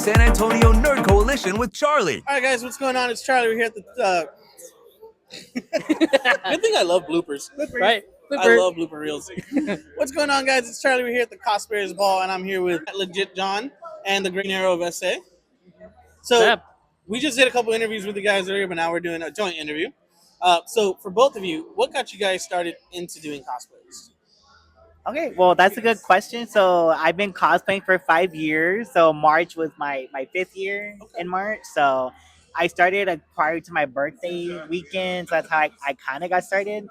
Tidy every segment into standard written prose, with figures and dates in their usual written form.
San Antonio Nerd Coalition with Charlie. All right, guys, what's going on? It's Charlie. We're here at the. Good thing I love bloopers. Right? I love blooper reels. What's going on, guys? It's Charlie. We're here at the Cosplayers Ball, and I'm here with Legit John and the Green Arrow of SA. So we just did a couple interviews with the guys earlier, but now we're doing a joint interview. So for both of you, what got you guys started into doing cosplays? Okay, well, that's a good question. So I've been cosplaying for 5 years. So March was my fifth year in March. So I started prior to my birthday weekend. So that's how I kind of got started.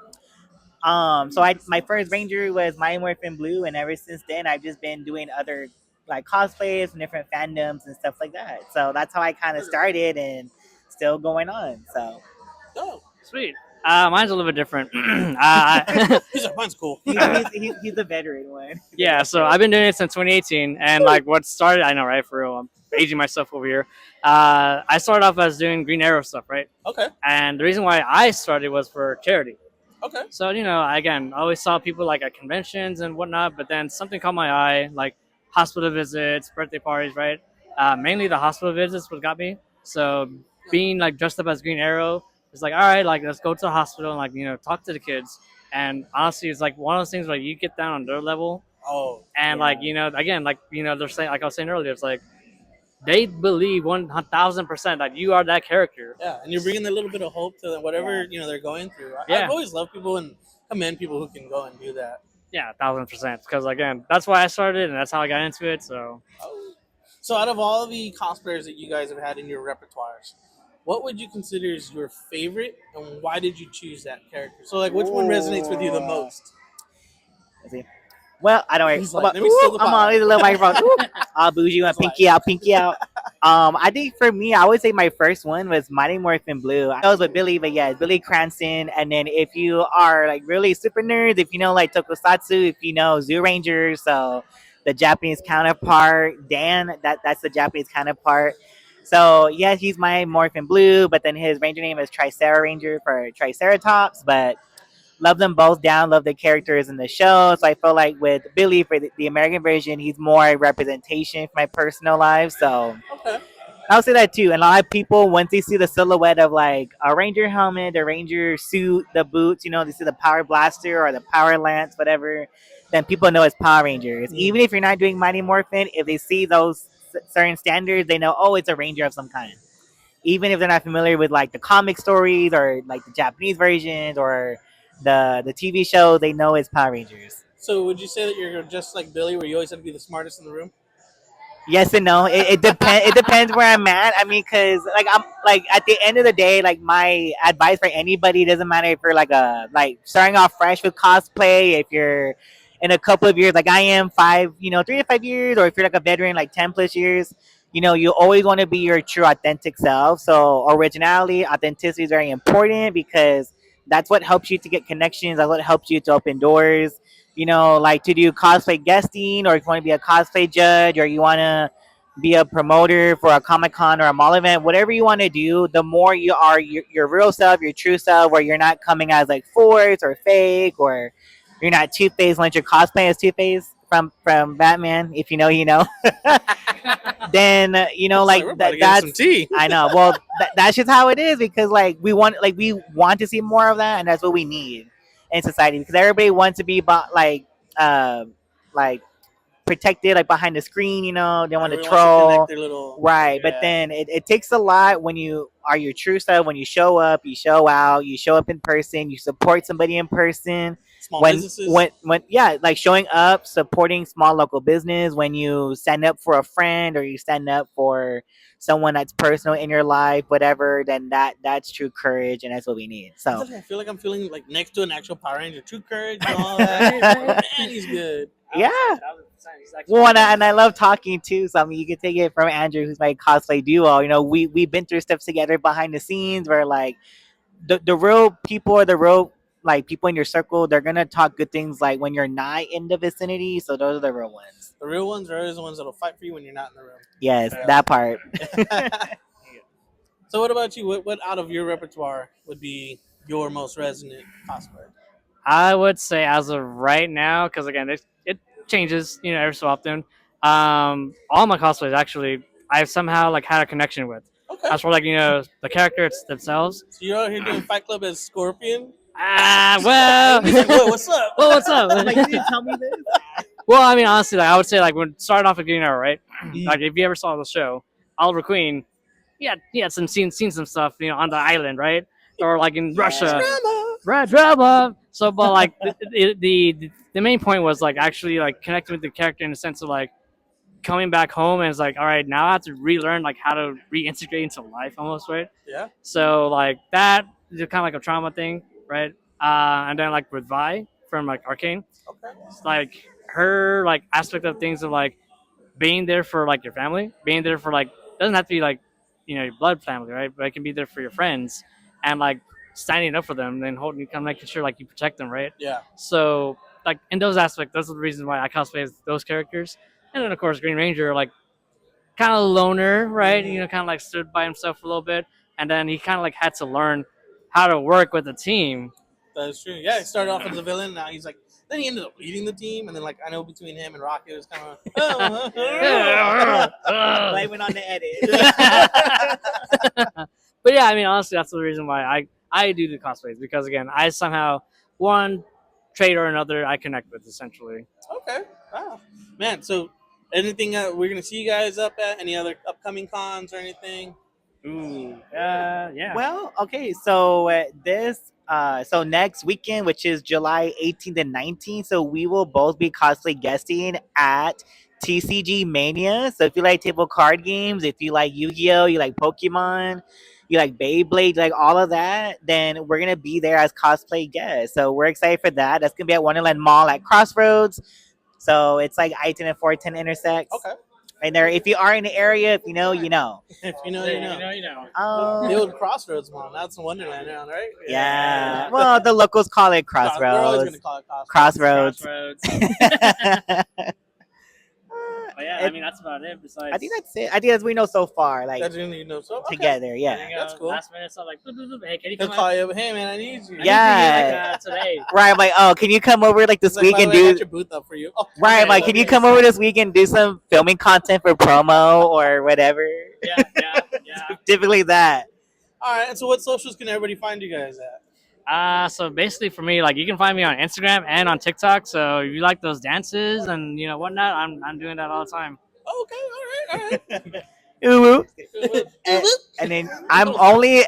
So my first ranger was Mighty Morphin Blue, and ever since then I've just been doing other like cosplays from different fandoms and stuff like that. So that's how I kind of started, and still going on. So Sweet. Mine's a little bit different. Mine's cool. He's a veteran one. Yeah, so I've been doing it since 2018, and like what started, I know, right? For real, I'm aging myself over here. I started off as doing Green Arrow stuff, right? Okay. And the reason why I started was for charity. Okay. So again, I always saw people like at conventions and whatnot, but then something caught my eye, like hospital visits, birthday parties, right? Mainly the hospital visits what got me. So being like dressed up as Green Arrow. It's like, all right, like let's go to the hospital and like talk to the kids. And honestly, it's like one of those things where you get down on their level. Oh. And like again, like they're saying, like I was saying earlier, it's like they believe 1,000% that you are that character. Yeah, and you're bringing a little bit of hope to whatever they're going through. Yeah. I've always loved people and commend people who can go and do that. Yeah, 1,000%. Because again, that's why I started, and that's how I got into it. So. So out of all the cosplayers that you guys have had in your repertoires, what would you consider is your favorite, and why did you choose that character? So, like, which one resonates with you the most? Well, I don't He's like, let me steal the I'm on a little microphone. I'll booze you and pinky out. I think for me, I would say my first one was Mighty Morphin Blue. I was with Billy, but yeah, it's Billy Cranston. And then if you are like really super nerds, if you know like Tokusatsu, if you know Zoo Rangers, so the Japanese counterpart, Dan, that's the Japanese counterpart. So yeah, he's my Morphin Blue, but then his ranger name is Tricera Ranger for Triceratops. But love them both down, love the characters in the show. So I feel like with Billy for the American version, he's more a representation for my personal life. So I'll say that too. And a lot of people, once they see the silhouette of like a ranger helmet, the ranger suit, the boots, they see the power blaster or the power lance, whatever, then people know it's Power Rangers. Even if you're not doing Mighty Morphin, if they see those certain standards, they know, oh, it's a ranger of some kind. Even if they're not familiar with like the comic stories or like the Japanese versions or the TV show, they know it's Power Rangers. So would you say that you're just like Billy, where you always have to be the smartest in the room? Yes and no. It depends. It depends where I'm at. I mean, because like I'm like at the end of the day, like my advice for anybody doesn't matter if you're like starting off fresh with cosplay, if you're in a couple of years, like I am 3 to 5 years, or if you're like a veteran, like 10+ years. You always want to be your true authentic self. So originality, authenticity is very important because that's what helps you to get connections. That's what helps you to open doors. Like to do cosplay guesting, or if you want to be a cosplay judge, or you want to be a promoter for a Comic-Con or a mall event, whatever you want to do, the more you are your real self, your true self, where you're not coming as like forced or fake, or you're not Two-Face unless you're cosplaying as Two-Face from Batman, if you know, then that's some tea. I know. Well, that's just how it is, because we want to see more of that, and that's what we need in society, because everybody wants to be like protected, like behind the screen. They want to troll, right? But then it takes a lot when you are your true self. When you show up, you show out, you show up in person, you support somebody in person. Small businesses. Like showing up, supporting small local business, when you stand up for a friend, or you stand up for someone that's personal in your life, whatever, then that's true courage, and that's what we need. So I feel like I'm feeling like next to an actual Power Ranger, true courage and all that. Man, he's good. Yeah. Well, and I love talking too. So I mean, you can take it from Andrew, who's my cosplay duo. We've been through stuff together behind the scenes, where like the real people, or the real like people in your circle, they're gonna talk good things like when you're not in the vicinity. So those are the real ones. The real ones are always the ones that'll fight for you when you're not in the room. Yes, that part. So what about you? What out of your repertoire would be your most resonant cosplay? I would say as of right now, because again, it changes, every so often. All my cosplays actually I've somehow like had a connection with. Okay. As for like the characters themselves. So you're out here doing Fight Club as Scorpion? Well, He's like, whoa, what's up? well, what's up? Like, you didn't tell me this. Well, I mean, honestly, like I would say, like when starting off with Green Arrow, right? Like if you ever saw the show, Oliver Queen, he had seen some stuff, on the island, right? Or like in Russia, drama. So, but like the main point was like actually like connecting with the character in the sense of like coming back home and it's like, all right, now I have to relearn like how to reintegrate into life almost, right? Yeah. So like that is kind of like a trauma thing, right? And then like with Vi from like Arcane, Okay. it's like her like aspect of things of like being there for like your family, being there for like doesn't have to be like your blood family, right? But it can be there for your friends and like standing up for them and holding, kind of making sure like you protect them, right? Yeah. So like in those aspects, those are the reasons why I cosplay as those characters. And then of course Green Ranger, like kind of loner, right? Kind of like stood by himself for a little bit, and then he kind of like had to learn how to work with the team. That's true. Yeah, he started off as a villain. Now he's like, then he ended up leading the team, and then like I know between him and Rocket it was kind of Blaming on the edit. But yeah, I mean honestly, that's the reason why I do the cosplays, because again, I somehow one trait or another I connect with essentially. Okay. Wow. Man, so anything we're gonna see you guys up at? Any other upcoming cons or anything? Ooh, yeah. Well, okay, so so next weekend, which is July 18th and 19th, so we will both be cosplay guesting at TCG Mania. So if you like table card games, if you like Yu-Gi-Oh, you like Pokemon, you like Beyblade, you like all of that, then we're gonna be there as cosplay guests. So we're excited for that. That's gonna be at Wonderland Mall at Crossroads. So it's like I-10 and 410 intersects. Okay. Right there. If you are in the area, if you know, you know. If you know, you know. You know. The old Crossroads Mall. That's Wonderland now, right? Yeah. Well, the locals call it We're always Crossroads. gonna call it Crossroads. Crossroads. But yeah, I mean that's about it. Besides, I think that's it. I think that's what we know so far, like That's really so okay. together. Yeah. That's cool. Last minute, so like, hey, can you He'll come call out? you up. Hey man, I need you. Yeah. Today. Right. I'm like, oh, can you come over like this It's like, week by and the way, I got do? your booth up for you. Oh, Right. I'm like, can you come over this week and do some filming content for promo or whatever? Yeah. Typically that. All right. And so, what socials can everybody find you guys at? So basically for me, like you can find me on Instagram and on TikTok. So if you like those dances and whatnot, I'm doing that all the time. Okay. All right. Ooh. And then I'm only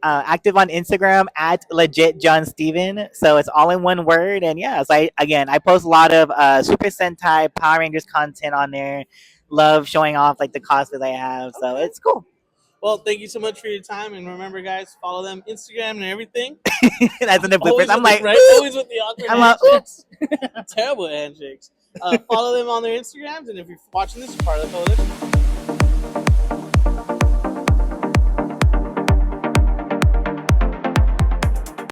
active on Instagram at legit John Steven. So it's all in one word. And yeah, so I post a lot of Super Sentai, Power Rangers content on there. Love showing off like the cosplays I have. So it's cool. Well, thank you so much for your time, and remember, guys, follow them Instagram and everything. That's in the Always bloopers. I'm with like, the, right? Always with the awkward I'm like, handshakes. Terrible handshakes. Follow them on their Instagrams, and if you're watching this, you're part of the coalition.